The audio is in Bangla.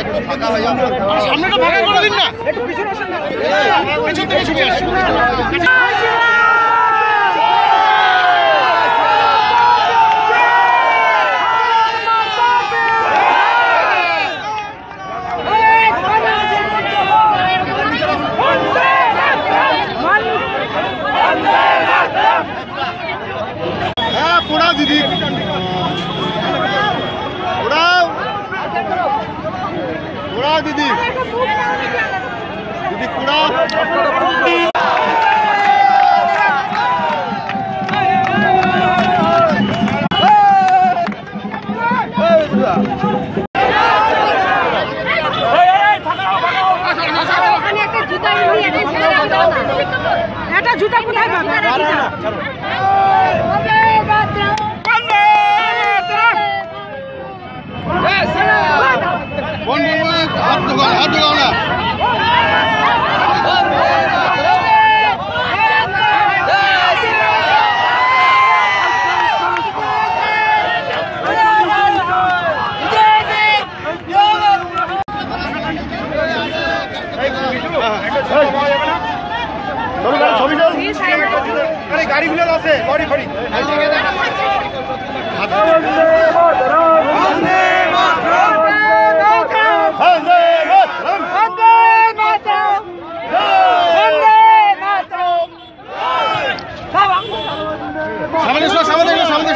একটু ফাঁকা হয়ে যাবে, সামনেটা ফাঁকা করে দিন না, একটু পিছনে আসেন না, পিছন থেকে ছুটে আসুন। হ্যাঁ পোড়াও দিদি, পোড়াও পোড়াও দিদি, দিদি পোড়াও। একটা জুতা কোথায় পাবে? হাত ঢোকাও না, গাড়িগুলো আছে গাড়ি ফাড়ি সামনে সামনে সামনে